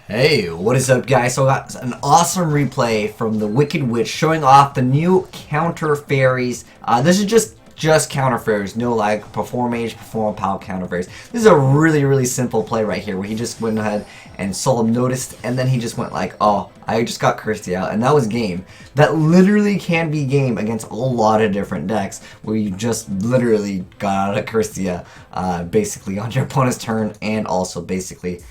Hey, what is up guys? So I got an awesome replay from the Wicked Witch showing off the new counter fairies. This is just counter fairies, no like perform mage, perform power counter fairies. This is a really simple play right here where he just went ahead and Solemn noticed and then he just went like, oh, I just got Kirsty out, and that was game. That literally can be game against a lot of different decks where you just literally got out of Kirsty basically on your opponent's turn and also basically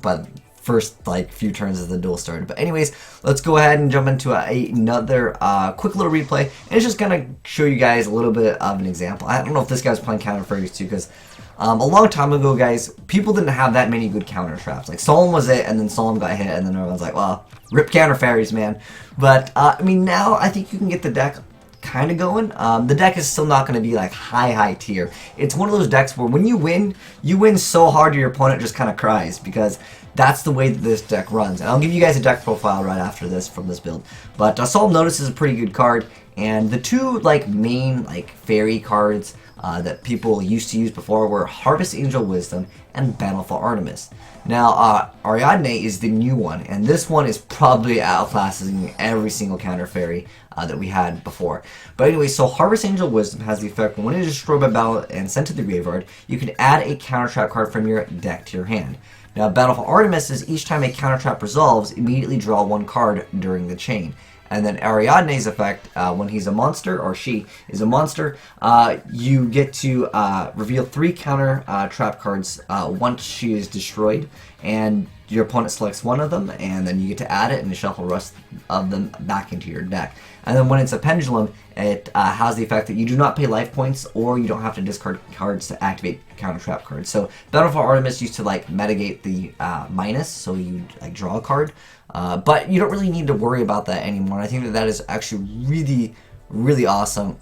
but first like few turns as the duel started. But anyways, let's go ahead and jump into another quick little replay, and it's just gonna show you guys a little bit of an example. I don't know if this guy's playing counter fairies too, because a long time ago, guys, people didn't have that many good counter traps. Like Solemn was it, and then Solemn got hit, and then everyone's like, well, rip counter fairies, man. But I mean, now I think you can get the deck kind of going. The deck is still not going to be like high tier. It's one of those decks where when you win so hard your opponent just kind of cries, because that's the way that this deck runs. And I'll give you guys a deck profile right after this from this build. But Solemn Notice is a pretty good card, and the two like main like fairy cards that people used to use before were Harvest Angel Wisdom and Battle for Artemis. Now, Ariadne is the new one, and this one is probably outclassing every single counter fairy that we had before. But anyway, so Harvest Angel Wisdom has the effect when it is destroyed by battle and sent to the graveyard, you can add a counter trap card from your deck to your hand. Now, Battle for Artemis is each time a counter trap resolves, immediately draw one card during the chain. And then Ariadne's effect, when he's a monster, or she is a monster, you get to reveal 3 counter trap cards once she is destroyed, and your opponent selects one of them, and then you get to add it and shuffle the rest of them back into your deck. And then when it's a pendulum, it has the effect that you do not pay life points, or you don't have to discard cards to activate counter trap cards. So Battle for Artemis used to like mitigate the minus, so you like draw a card. But you don't really need to worry about that anymore. I think that is actually really awesome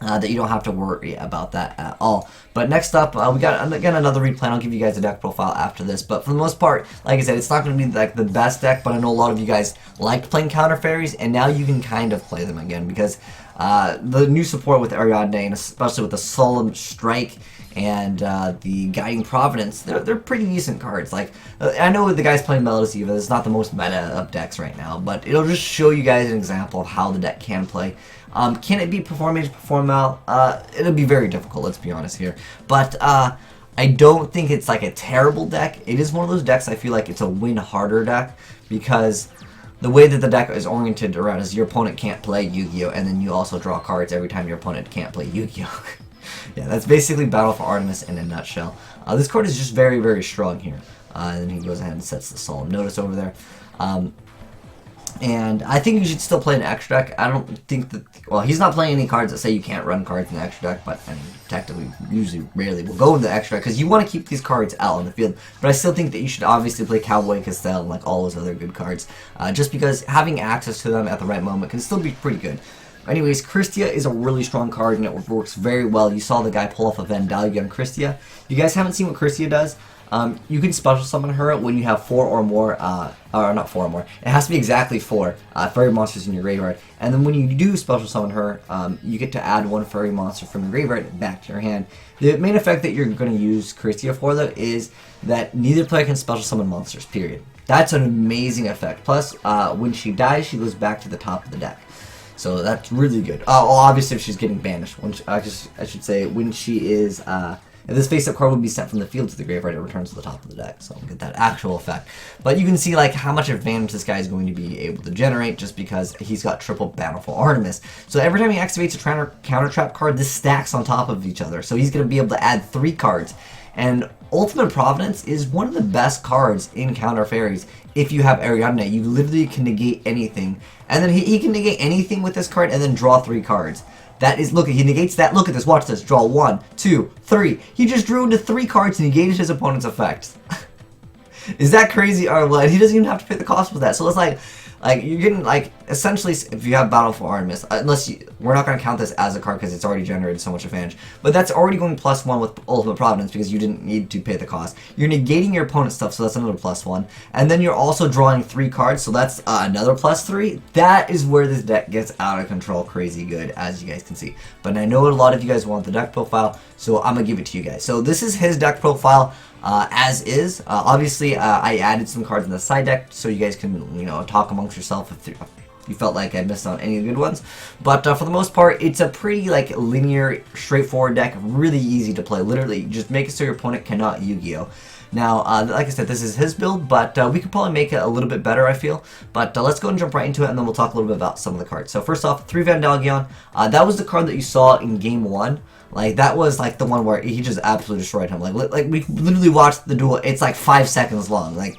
that you don't have to worry about that at all. But next up, we got again another replay. I'll give you guys a deck profile after this. But for the most part, like I said, it's not going to be like the best deck, but I know a lot of you guys liked playing counter fairies, and now you can kind of play them again because the new support with Ariadne, and especially with the Solemn Strike and the Guiding Providence, they're pretty decent cards. Like, I know the guys playing Melodies Eva, it's not the most meta of decks right now, but it'll just show you guys an example of how the deck can play. Can it be Perform Mage, Perform Mal? It'll be very difficult, let's be honest here. But I don't think it's like a terrible deck. It is one of those decks I feel like it's a win harder deck, because the way that the deck is oriented around is your opponent can't play Yu-Gi-Oh! And then you also draw cards every time your opponent can't play Yu-Gi-Oh! Yeah, that's basically Battle for Artemis in a nutshell. This card is just very strong here. And then he goes ahead and sets the Solemn Notice over there. And I think you should still play an extra deck. I don't think that, well, he's not playing any cards that say you can't run cards in the extra deck, but I mean, technically, usually, rarely will go in the extra deck, because you want to keep these cards out on the field. But I still think that you should obviously play Cowboy Castell and like all those other good cards, just because having access to them at the right moment can still be pretty good. Anyways, Kirsty is a really strong card, and it works very well. You saw the guy pull off a Vandalia on Kirsty. If you guys haven't seen what Kirsty does, you can special summon her when you have 4 or more, or not 4 or more, it has to be exactly 4 fairy monsters in your graveyard. And then when you do special summon her, you get to add 1 fairy monster from your graveyard back to your hand. The main effect that you're going to use Kirsty for, though, is that neither player can special summon monsters, period. That's an amazing effect. Plus, when she dies, she goes back to the top of the deck. So that's really good. Well, obviously, if she's getting banished. When I should say, when she is, if this face-up card would be sent from the field to the graveyard, it returns to the top of the deck. So I'll get that actual effect. But you can see like how much advantage this guy is going to be able to generate, just because he's got triple Battle for Artemis. So every time he activates a counter trap card, this stacks on top of each other. So he's going to be able to add 3 cards. And Ultimate Providence is one of the best cards in Counter Fairies. If you have Ariadne, you literally can negate anything. And then he can negate anything with this card and then draw 3 cards. That is, look, he negates that. Look at this, watch this. Draw 1, 2, 3. He just drew into 3 cards and negated his opponent's effects. Is that crazy or what? He doesn't even have to pay the cost for that. So it's like you're getting like essentially, if you have Battle for Artemis, we're not going to count this as a card because it's already generated so much advantage, but that's already going +1 with Ultimate Providence because you didn't need to pay the cost. You're negating your opponent's stuff, so that's another +1, and then you're also drawing 3 cards, so that's another +3. That is where this deck gets out of control, crazy good, as you guys can see. But I know a lot of you guys want the deck profile, so I'm gonna give it to you guys. So this is his deck profile. as is. Obviously, I added some cards in the side deck so you guys can, talk amongst yourself if you felt like I missed on any of the good ones. But for the most part, it's a pretty like linear, straightforward deck, really easy to play. Literally, just make it so your opponent cannot Yu-Gi-Oh! Now, like I said, this is his build, but we could probably make it a little bit better, I feel. But let's go and jump right into it, and then we'll talk a little bit about some of the cards. So first off, 3 Vandalgion. That was the card that you saw in Game 1. Like, that was, like, the one where he just absolutely destroyed him. Like we literally watched the duel. It's, like, 5 seconds long. Like,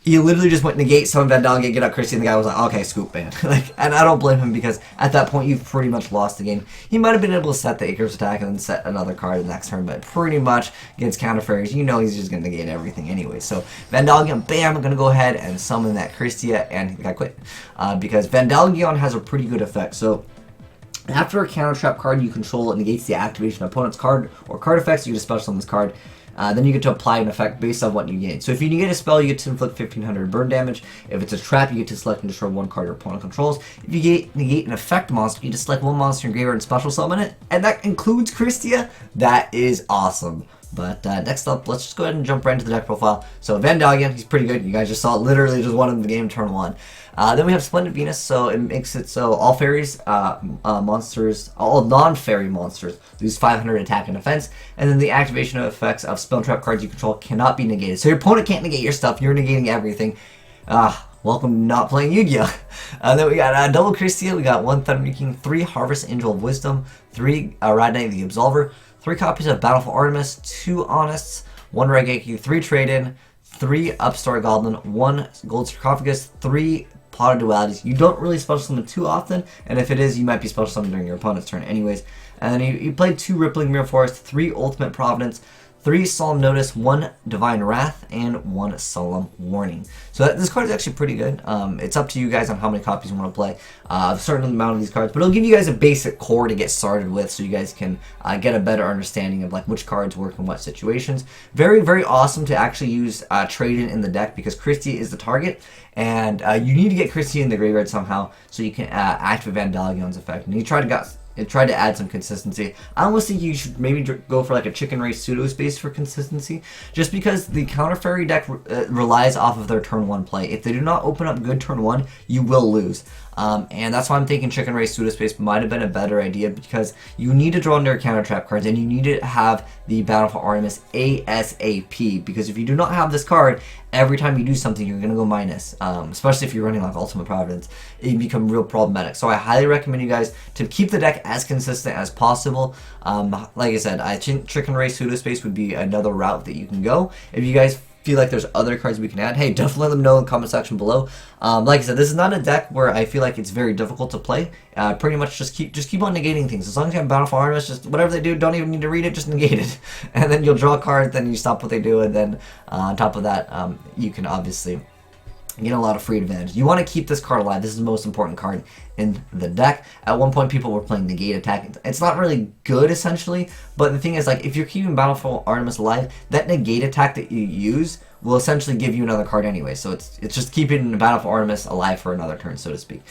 he literally just went negate, summon Vandalgion, get out Christie, and the guy was like, okay, scoop, man. Like, and I don't blame him because at that point, you've pretty much lost the game. He might have been able to set the Icarus attack and then set another card the next turn, but pretty much against counter fairies, he's just going to negate everything anyway. So, Vandalgion, bam, I'm going to go ahead and summon that Christia, and the guy quit. Because Vandalgion has a pretty good effect. So, after a counter trap card you control, it negates the activation of opponent's card or card effects, you get a special on this card. Then you get to apply an effect based on what you gain. So if you negate a spell, you get to inflict 1500 burn damage. If it's a trap, you get to select and destroy one card your opponent controls. If you negate an effect monster, you just select one monster in graveyard and special summon it. And that includes Christia. That is awesome. But next up, let's just go ahead and jump right into the deck profile. So Vandalgion, he's pretty good. You guys just saw it, literally just won in the game turn 1. Then we have Splendid Venus, so it makes it so all fairies, monsters, all non-fairy monsters lose 500 attack and defense, and then the activation of effects of spell trap cards you control cannot be negated. So your opponent can't negate your stuff, you're negating everything. Welcome to not playing Yu-Gi-Oh! Then we got double Christia, we got 1 Thunder King, 3 Harvest Angel of Wisdom, 3 Rad Knight the Absolver, 3 copies of Battle for Artemis, 2 Honest, 1 Raigeki, 3 Trade-In, 3 Upstart Goblin, 1 Gold Sarcophagus, 3 Pot of Dualities. You don't really special summon too often, and if it is, you might be special summoned during your opponent's turn anyways. And then you played 2 Rippling Mirror Forest, 3 Ultimate Providence, 3 Solemn Notice, 1 Divine Wrath, and 1 Solemn Warning. So this card is actually pretty good. It's up to you guys on how many copies you want to play. A certain amount of these cards, but it'll give you guys a basic core to get started with, so you guys can get a better understanding of like which cards work in what situations. Very, very awesome to actually use Trade-In the deck because Christie is the target, and you need to get Christie in the graveyard somehow so you can activate Vandalgion's effect. And you try to add some consistency. I almost think you should maybe go for like a chicken race pseudo space for consistency, just because the counter fairy deck relies off of their turn 1 play. If they do not open up good turn 1, you will lose. And that's why I'm thinking chicken race pseudo space might have been a better idea, because you need to draw into your counter trap cards and you need to have the Battle for Artemis ASAP, because if you do not have this card, every time you do something you're going to go minus, especially if you're running like Ultimate Providence. It can become real problematic. So I highly recommend you guys to keep the deck as consistent as possible. Like I said, I think chicken race pseudo space would be another route that you can go. If you guys feel like there's other cards we can add, hey, definitely let them know in the comment section below. Like I said, this is not a deck where I feel like it's very difficult to play. Pretty much just keep on negating things. As long as you have Battle for Artemis, just whatever they do, don't even need to read it, just negate it. And then you'll draw a card, then you stop what they do, and then on top of that, you can obviously get a lot of free advantage. You want to keep this card alive. This is the most important card in the deck. At one point, people were playing negate attack. It's not really good, essentially, but the thing is, like, if you're keeping Battle for Artemis alive, that negate attack that you use will essentially give you another card anyway. So it's just keeping the Battle for Artemis alive for another turn, so to speak.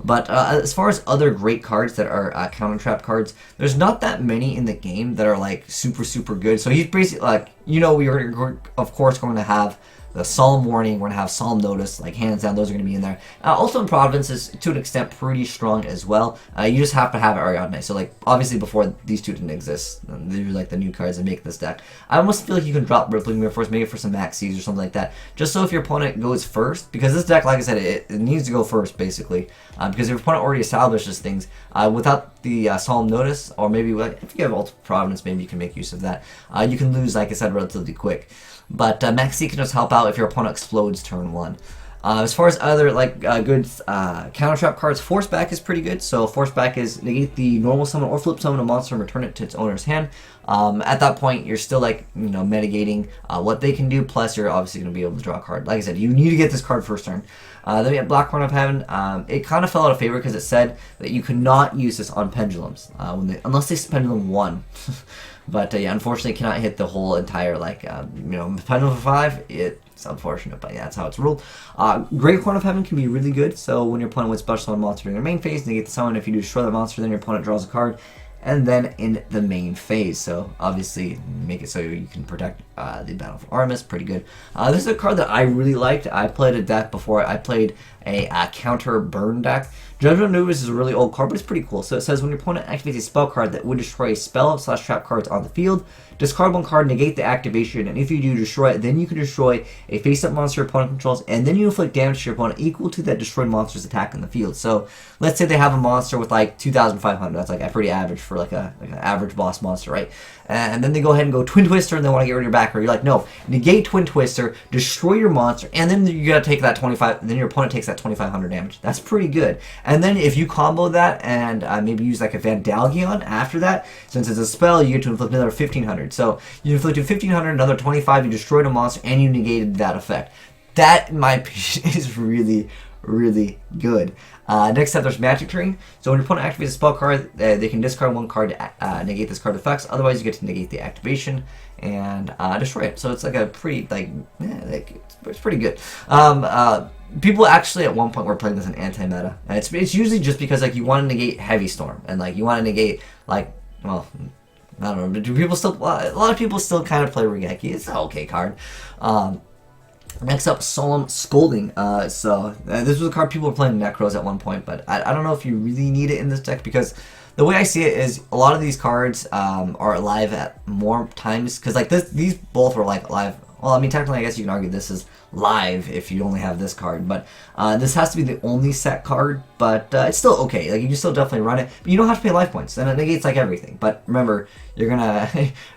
But as far as other great cards that are counter trap cards, there's not that many in the game that are like super good. So he's basically like, we're of course going to have the Solemn Warning, we're going to have Solemn Notice, like hands down, those are going to be in there. Ultimate Providence is, to an extent, pretty strong as well. You just have to have Ariadne. So, like, obviously before these two didn't exist, they're like the new cards that make this deck. I almost feel like you can drop Rippling Mirror Force, maybe for some Maxis or something like that, just so if your opponent goes first, because this deck, like I said, it needs to go first, basically. Because if your opponent already establishes things, without the Solemn Notice, or maybe if you have Ultimate Providence, maybe you can make use of that. You can lose, like I said, relatively quick. But Maxi can just help out if your opponent explodes turn 1. As far as other good counter trap cards, Force Back is pretty good. So Force Back is negate the normal summon or flip summon a monster and return it to its owner's hand. At that point, you're still mitigating what they can do. Plus, you're obviously going to be able to draw a card. Like I said, you need to get this card first turn. Then we have Black Horn of Heaven. It kind of fell out of favor because it said that you could not use this on pendulums unless they pendulum 1. But yeah, unfortunately, it cannot hit the whole entire pendulum for 5. It's unfortunate, but yeah, that's how it's ruled. Great Horn of Heaven can be really good. So when your opponent would special summon a monster during their main phase, negate the summon. If you destroy the monster, then your opponent draws a card. and then in the main phase. So obviously make it so you can protect the Battle for Artemis. Pretty good. This is a card that I really liked. I played a deck before. I played a counter burn deck. Judgment Maneuvers is a really old card, but it's pretty cool. So it says when your opponent activates a spell card that would destroy a spell / trap cards on the field, discard one card, negate the activation, and if you do destroy it, then you can destroy a face-up monster your opponent controls, and then you inflict damage to your opponent equal to that destroyed monster's attack in the field. So let's say they have a monster with like 2,500. That's like a pretty average for like an average boss monster, right? And then they go ahead and go Twin Twister, and they want to get rid of your backer. You're like, no, negate Twin Twister, destroy your monster, and then you gotta take that 25. Then your opponent takes that 2,500 damage. That's pretty good. And then if you combo that and maybe use like a Vandalgion after that, since it's a spell, you get to inflict another 1,500. So you inflicted 1,500, another 25. You destroyed a monster, and you negated that effect. That, in my opinion, is really, really good. Next up, there's Magic Terrain. So when your opponent activates a spell card, they can discard one card to negate this card's effects. Otherwise, you get to negate the activation and destroy it. So it's like a pretty, it's pretty good. People actually at one point were playing this in anti-meta. And it's usually just because like you want to negate Heavy Storm and like you want to negate like, well, I don't know. Do people still? A lot of people still kind of play Regeki. It's an okay card. Next up, Solemn Scolding. This was a card people were playing Necros at one point, but I don't know if you really need it in this deck because the way I see it is a lot of these cards are live at more times because like these both were like live. Well, I mean, technically, I guess you can argue this is live if you only have this card, but this has to be the only set card, but it's still okay. Like, you can still definitely run it, but you don't have to pay life points, and it negates, like, everything. But remember, you're gonna...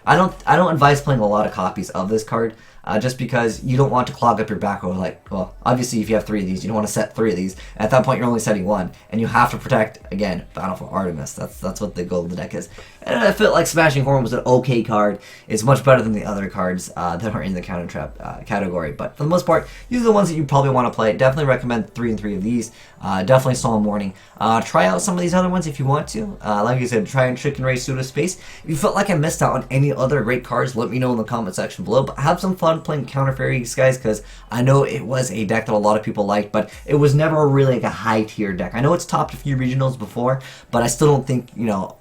I don't advise playing a lot of copies of this card, just because you don't want to clog up your back row. Like, well, obviously, if you have 3 of these, you don't want to set 3 of these. At that point, you're only setting 1, and you have to protect, again, Battle for Artemis. That's what the goal of the deck is. And I felt like Smashing Horn was an okay card. It's much better than the other cards that are in the counter trap category, but for the most part, these are the ones that you probably want to play. Definitely recommend 3 and 3 of these. Definitely Solemn Warning. Try out some of these other ones if you want to. Like I said, try and Chicken Race Pseudo Space. If you felt like I missed out on any other great cards, let me know in the comment section below. But have some fun playing Counter Fairies, guys, because I know it was a deck that a lot of people liked, but it was never really like a high tier deck. I know it's topped a few regionals before, but I still don't think, you know,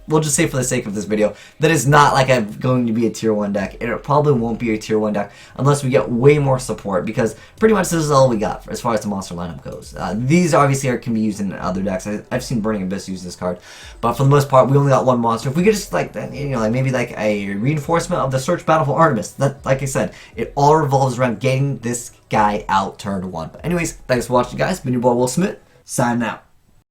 we'll just say for the sake of this video that it's not like I'm going to be a tier 1 deck. It probably won't be a tier 1 deck unless we get way more support, because pretty much this is all we got as far as the monster lineup goes. These obviously can be used in other decks. I've seen Burning Abyss use this card, but for the most part we only got 1 monster. If we could just like, you know, like maybe like a reinforcement of the Search Battle for Artemis, that, like I said, it all revolves around getting this guy out turn 1. But anyways, thanks for watching, guys. Been your boy Will Smith, signing out.